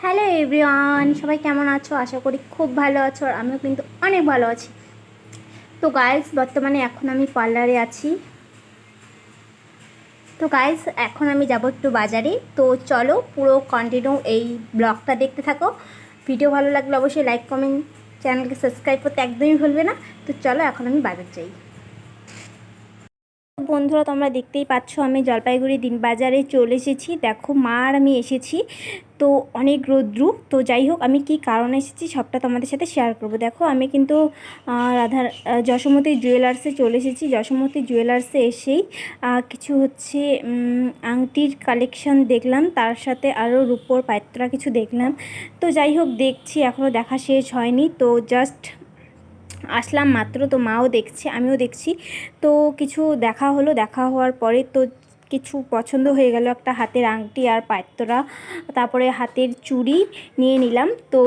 Hello everyone, সবাই কেমন আছো? আশা করি খুব ভালো আছো, আর আমিও কিন্তু অনেক ভালো আছি। তো গাইস, বর্তমানে এখন আমি পার্লারে আছি। তো গাইস, এখন আমি যাব একটু বাজারে। তো চলো, পুরো কন্টিনিউ এই ব্লগটা দেখতে থাকো। ভিডিও ভালো লাগলে অবশ্যই লাইক, কমেন্ট, চ্যানেলকে সাবস্ক্রাইব করতে একদমই ভুলবে না। তো চলো, এখন আমি বাজার যাই। বন্ধুরা, তোমরা দেখতেই পাচ্ছ আমি জলপাইগুড়ি দিনবাজারে চলে এসেছি। দেখো, মা আর আমি এসেছি। তো অনেক রৌদ্রু। তো যাই হোক, আমি কি কারণে এসেছি সবটা তোমাদের সাথে শেয়ার করব। দেখো, আমি কিন্তু যশোমতী জুয়েলার্সে চলে এসেছি। যশোমতী জুয়েলার্সে এসেই কিছু হচ্ছে আংটির কালেকশন দেখলাম, তার সাথে আরও রূপোর পাত্রা কিছু দেখলাম। তো যাই হোক, দেখছি, এখনও দেখা শেষ হয়নি। তো জাস্ট আসলাম মাত্র। তো মাও দেখছে, আমিও দেখছি। তো কিছু দেখা হলো, দেখা হওয়ার পরে তো কিছু পছন্দ হয়ে গেল। একটা হাতের আংটি আর পাত্রা, তারপরে হাতের চুড়ি নিয়ে নিলাম। তো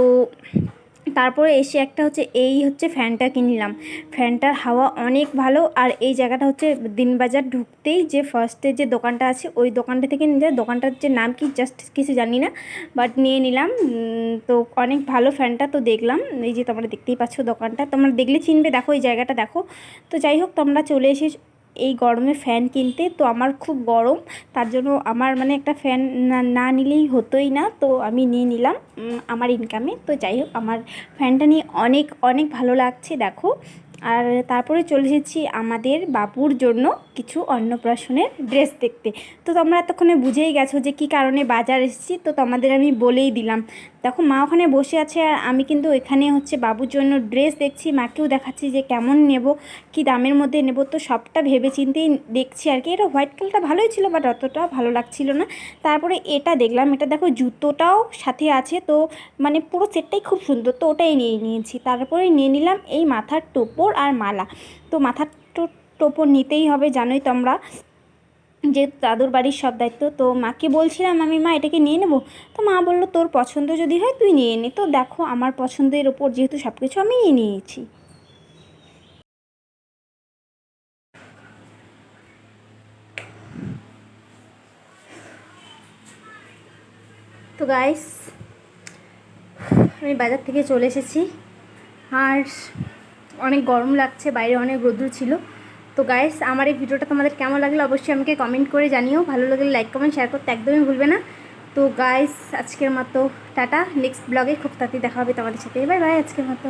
তারপরে এসে একটা হচ্ছে ফ্যানটা কিনলাম। ফ্যানটার হাওয়া অনেক ভালো। আর এই জায়গাটা হচ্ছে দিনবাজার ঢুকতেই যে ফার্স্টে যে দোকানটা আছে, ওই দোকানটা থেকে নিয়ে দোকানটার যে নাম কি জাস্ট কিছু জানি না, বাট নিয়ে নিলাম। তো অনেক ভালো ফ্যানটা। তো দেখলাম, এই যে তোমরা দেখতেই পাচ্ছ দোকানটা, তোমরা দেখলে চিনবে। দেখো এই জায়গাটা দেখো। তো যাই হোক, তোমরা চলে এসে এই গরমে ফ্যান কিনতে। তো আমার খুব গরম, তার জন্য আমার মানে একটা ফ্যান না নিলেই হতোই না। তো আমি নিয়ে নিলাম আমার ইনকামে। তো যাই হোক, আমার ফ্যানটা নিয়ে অনেক অনেক ভালো লাগছে। দেখো, আর তারপরে চলে এসেছি আমাদের বাবুর জন্য কিছু অন্নপ্রাশনের ড্রেস দেখতে। তো তোমরা এতক্ষণে বুঝেই গেছো যে কী কারণে বাজার এসেছি। তো তোমাদের আমি বলেই দিলাম। দেখো, মা ওখানে বসে আছে, আর আমি কিন্তু এখানে হচ্ছে বাবুর জন্য ড্রেস দেখছি। মাকেও দেখাচ্ছি যে কেমন নেব, কি দামের মধ্যে নেব। তো সবটা ভেবে চিন্তেই দেখছি আর কি। এটা হোয়াইট কালারটা ভালোই ছিল, বাট অতটা ভালো লাগছিল না। তারপরে এটা দেখলাম, এটা দেখো জুতোটাও সাথে আছে। তো মানে পুরো সেটটাই খুব সুন্দর। তো ওটাই নিয়ে নিয়েছি। তারপরে নিয়ে নিলাম এই মাথার টোপর আর মালা। তো মাথার টোপর নিতেই হবে, জানোই তোমরা, যে দাদুর বাড়ির সব দায়িত্ব। তো মাকে বলছিলাম, আমি মা এটাকে নিয়ে নেব। তো মা বললো, তোর পছন্দ যদি হয় তুই নিয়ে নে। তো দেখো, আমার পছন্দের ওপর যেহেতু সব কিছু আমি নিয়ে নিয়েছি। তো গাইস, আমি বাজার থেকে চলে এসেছি, আর অনেক গরম লাগছে, বাইরে অনেক রোদ্দুর ছিল। তো গাইস, আমার এই ভিডিওটা তোমাদের কেমন লাগলো অবশ্যই আমাকে কমেন্ট করে জানিও। ভালো লাগলে লাইক, কমেন্ট, শেয়ার করতে একদমই ভুলবে না। তো গাইস, আজকের মতো টাটা। নেক্সট ব্লগে খুব তাড়াতাড়ি দেখা হবে তোমাদের সাথে। বাই বাই, আজকের মতো।